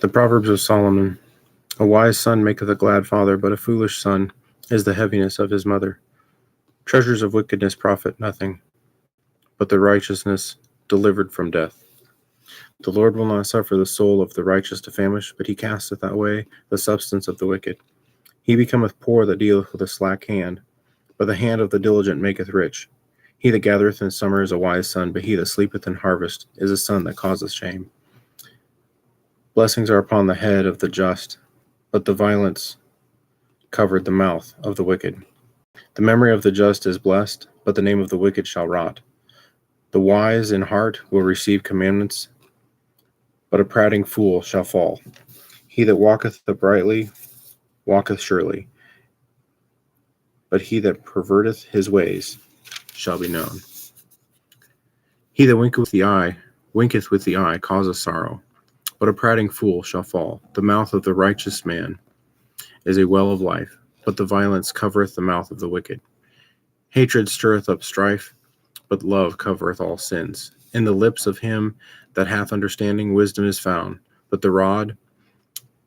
The Proverbs of Solomon. A wise son maketh a glad father, but a foolish son is the heaviness of his mother. Treasures of wickedness profit nothing, but the righteousness delivered from death. The Lord will not suffer the soul of the righteous to famish, but he casteth away the substance of the wicked. He becometh poor that dealeth with a slack hand, but the hand of the diligent maketh rich. He that gathereth in summer is a wise son, but he that sleepeth in harvest is a son that causeth shame. Blessings are upon the head of the just, but the violence covered the mouth of the wicked. The memory of the just is blessed, but the name of the wicked shall rot. The wise in heart will receive commandments, but a prating fool shall fall. He that walketh uprightly walketh surely, but he that perverteth his ways shall be known. He that winketh with the eye, causeth sorrow, but a prating fool shall fall. The mouth of the righteous man is a well of life, but the violence covereth the mouth of the wicked. Hatred stirreth up strife, but love covereth all sins. In the lips of him that hath understanding wisdom is found, but the rod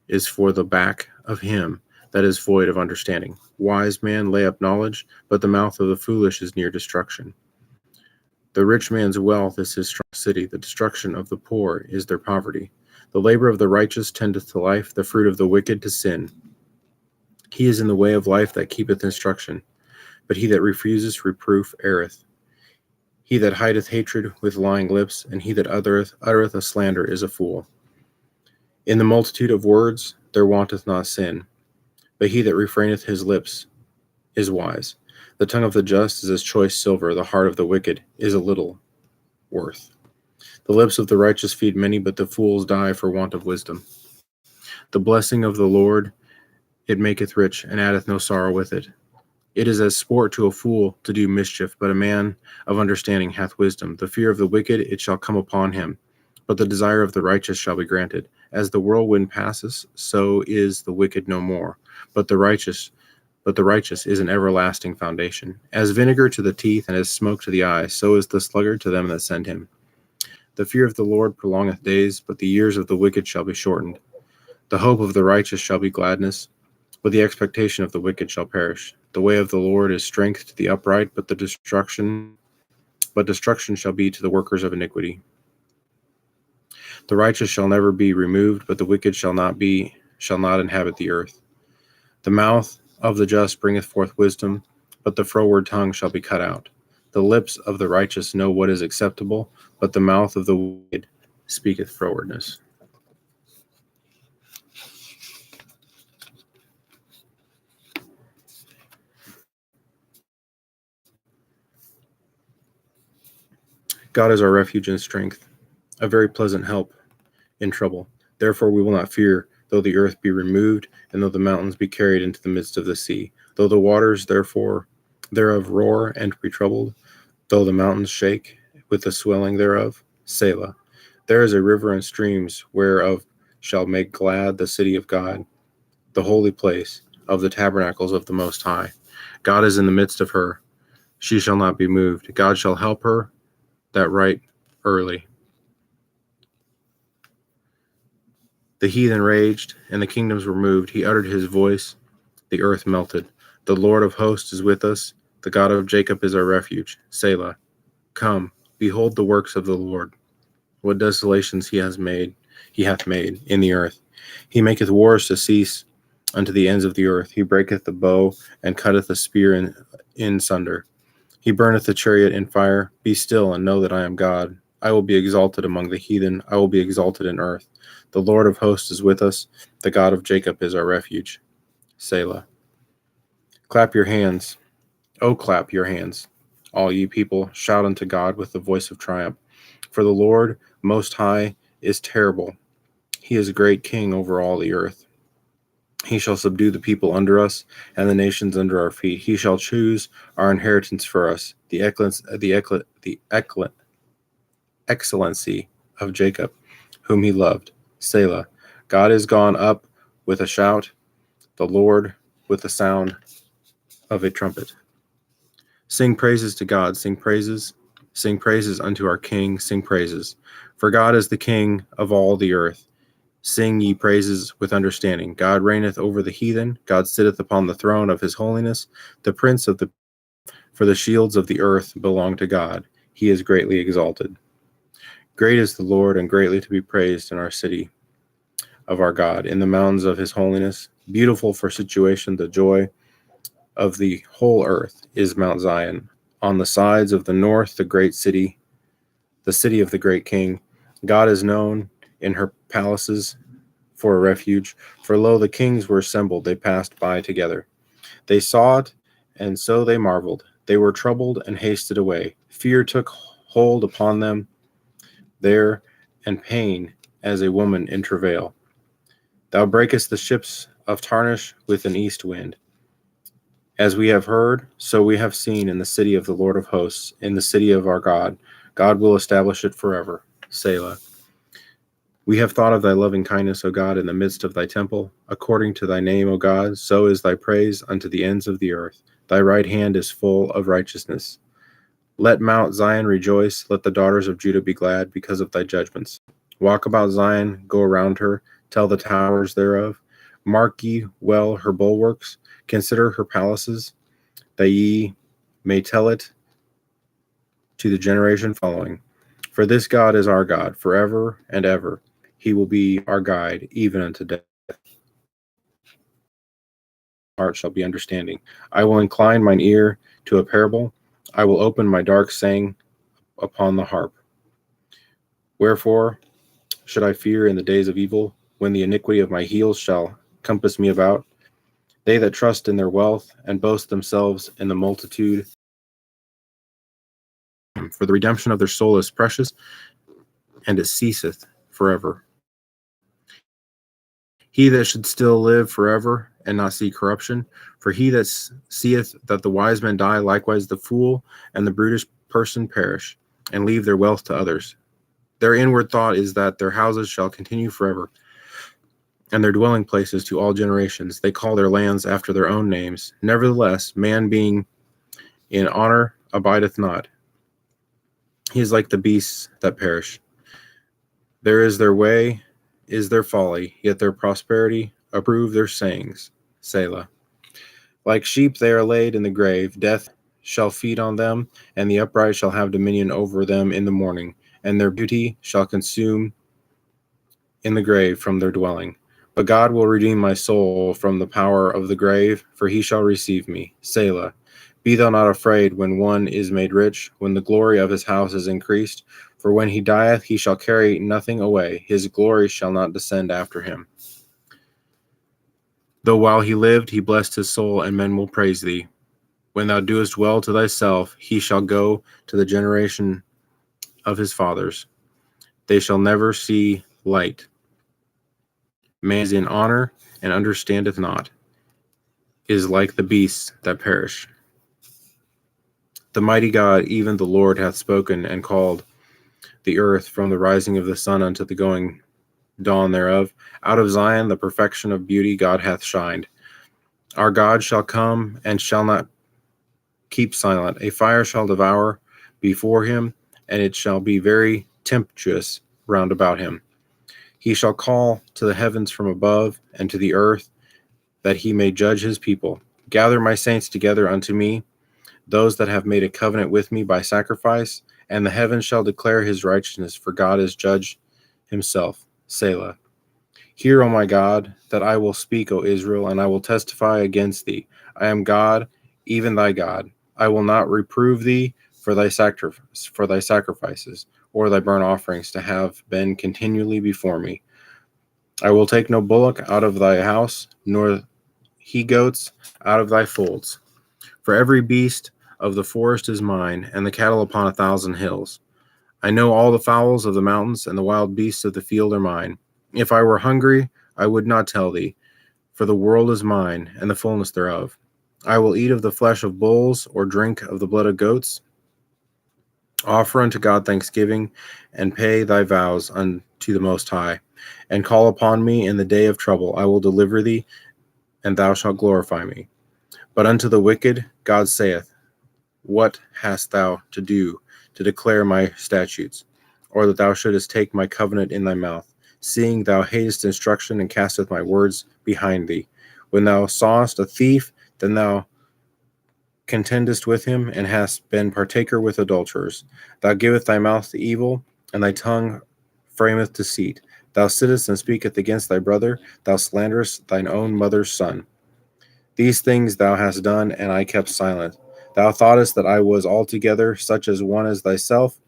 is for the back of him that is void of understanding. Wise man lay up knowledge, but the mouth of the foolish is near destruction. The rich man's wealth is his strong city, the destruction of the poor is their poverty. The labor of the righteous tendeth to life, the fruit of the wicked to sin. He is in the way of life that keepeth instruction, but he that refuseth reproof erreth. He that hideth hatred with lying lips, and he that uttereth a slander is a fool. In the multitude of words there wanteth not sin, but he that refraineth his lips is wise. The tongue of the just is as choice silver, the heart of the wicked is a little worth. The lips of the righteous feed many, but the fools die for want of wisdom. The blessing of the Lord, it maketh rich, and addeth no sorrow with it. It is as sport to a fool to do mischief, but a man of understanding hath wisdom. The fear of the wicked, it shall come upon him, but the desire of the righteous shall be granted. As the whirlwind passes, so is the wicked no more, but the righteous is an everlasting foundation. As vinegar to the teeth, and as smoke to the eyes, so is the sluggard to them that send him. The fear of the Lord prolongeth days, but the years of the wicked shall be shortened. The hope of the righteous shall be gladness, but the expectation of the wicked shall perish. The way of the Lord is strength to the upright, but destruction shall be to the workers of iniquity. The righteous shall never be removed, but the wicked shall not inhabit the earth. The mouth of the just bringeth forth wisdom, but the froward tongue shall be cut out. The lips of the righteous know what is acceptable, but the mouth of the wicked speaketh frowardness. God is our refuge and strength, a very pleasant help in trouble. Therefore we will not fear, though the earth be removed, and though the mountains be carried into the midst of the sea, though the waters thereof roar and be troubled, though the mountains shake with the swelling thereof. Selah. There is a river and streams, whereof shall make glad the city of God, the holy place of the tabernacles of the Most High. God is in the midst of her. She shall not be moved. God shall help her that right early. The heathen raged, and the kingdoms were moved. He uttered his voice, the earth melted. The Lord of hosts is with us. The God of Jacob is our refuge. Selah. Come, behold the works of the Lord. What desolations he hath made in the earth. He maketh wars to cease unto the ends of the earth. He breaketh the bow, and cutteth the spear in sunder. He burneth the chariot in fire. Be still, and know that I am God. I will be exalted among the heathen. I will be exalted in earth. The Lord of hosts is with us. The God of Jacob is our refuge. Selah. Clap your hands. Oh, clap your hands, all ye people. Shout unto God with the voice of triumph. For the Lord Most High is terrible. He is a great king over all the earth. He shall subdue the people under us, and the nations under our feet. He shall choose our inheritance for us, the excellency of Jacob, whom he loved. Selah. God is gone up with a shout, the Lord with the sound of a trumpet. Sing praises to God, sing praises unto our King, sing praises. For God is the King of all the earth. Sing ye praises with understanding. God reigneth over the heathen. God sitteth upon the throne of his holiness. The prince of the For the shields of the earth belong to God. He is greatly exalted. Great is the Lord, and greatly to be praised in our city of our God, in the mountains of his holiness. Beautiful for situation, the joy of the whole earth is Mount Zion. On the sides of the north, the city of the great king. God is known in her palaces for a refuge. For lo, the kings were assembled, they passed by together. They saw it, and so they marveled. They were troubled and hasted away. Fear took hold upon them there, and pain as a woman in travail. Thou breakest the ships of Tarshish with an east wind. As we have heard, so we have seen in the city of the Lord of hosts, in the city of our God. God will establish it forever. Selah. We have thought of thy loving kindness, O God, in the midst of thy temple. According to thy name, O God, so is thy praise unto the ends of the earth. Thy right hand is full of righteousness. Let Mount Zion rejoice, let the daughters of Judah be glad because of thy judgments. Walk about Zion, go around her, tell the towers thereof. Mark ye well her bulwarks, consider her palaces, that ye may tell it to the generation following. For this God is our God, forever and ever. He will be our guide, even unto death. Heart shall be understanding. I will incline mine ear to a parable. I will open my dark saying upon the harp. Wherefore should I fear in the days of evil, when the iniquity of my heels shall compass me about? They that trust in their wealth and boast themselves in the multitude, for the redemption of their soul is precious, and it ceaseth forever. He that should still live forever and not see corruption, for he that seeth that the wise men die, likewise the fool and the brutish person perish, and leave their wealth to others. Their inward thought is that their houses shall continue forever, and their dwelling places to all generations. They call their lands after their own names. Nevertheless, man being in honor abideth not. He is like the beasts that perish. There is their way, is their folly, yet their prosperity approve their sayings. Selah. Like sheep they are laid in the grave. Death shall feed on them, and the upright shall have dominion over them in the morning, and their beauty shall consume in the grave from their dwelling. But God will redeem my soul from the power of the grave, for he shall receive me. Selah. Be thou not afraid when one is made rich, when the glory of his house is increased. For when he dieth, he shall carry nothing away. His glory shall not descend after him. Though while he lived, he blessed his soul, and men will praise thee. When thou doest well to thyself, he shall go to the generation of his fathers. They shall never see light. Man is in honor and understandeth not, is like the beasts that perish. The mighty God, even the Lord, hath spoken and called the earth from the rising of the sun unto the going dawn thereof. Out of Zion, the perfection of beauty, God hath shined. Our God shall come and shall not keep silent. A fire shall devour before him, and it shall be very tempestuous round about him. He shall call to the heavens from above, and to the earth, that he may judge his people. Gather my saints together unto me, those that have made a covenant with me by sacrifice, and the heavens shall declare his righteousness, for God is judge himself. Selah. Hear, O my God, that I will speak, O Israel, and I will testify against thee. I am God, even thy God. I will not reprove thee for thy sacrifices, or thy burnt offerings to have been continually before me. I will take no bullock out of thy house, nor he goats out of thy folds. For every beast of the forest is mine, and the cattle upon 1,000 hills. I know all the fowls of the mountains, and the wild beasts of the field are mine. If I were hungry, I would not tell thee, for the world is mine, and the fullness thereof. I will eat of the flesh of bulls, or drink of the blood of goats. Offer unto God thanksgiving, and pay thy vows unto the Most High, and call upon me in the day of trouble. I will deliver thee, and thou shalt glorify me. But unto the wicked God saith, What hast thou to do to declare my statutes, or that thou shouldest take my covenant in thy mouth? seeing thou hatest instruction and casteth my words behind thee. When thou sawest a thief, then thou contendest with him, and hast been partaker with adulterers. Thou givest thy mouth to evil, and thy tongue frameth deceit. Thou sittest and speakest against thy brother, thou slanderest thine own mother's son. These things thou hast done, and I kept silent. Thou thoughtest that I was altogether such as one as thyself,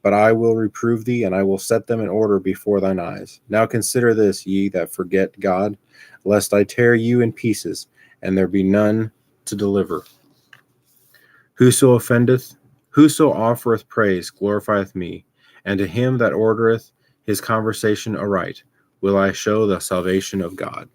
but I will reprove thee, and I will set them in order before thine eyes. Now consider this, ye that forget God, lest I tear you in pieces, and there be none to deliver. Whoso offereth praise glorifieth me, and to him that ordereth his conversation aright will I show the salvation of God.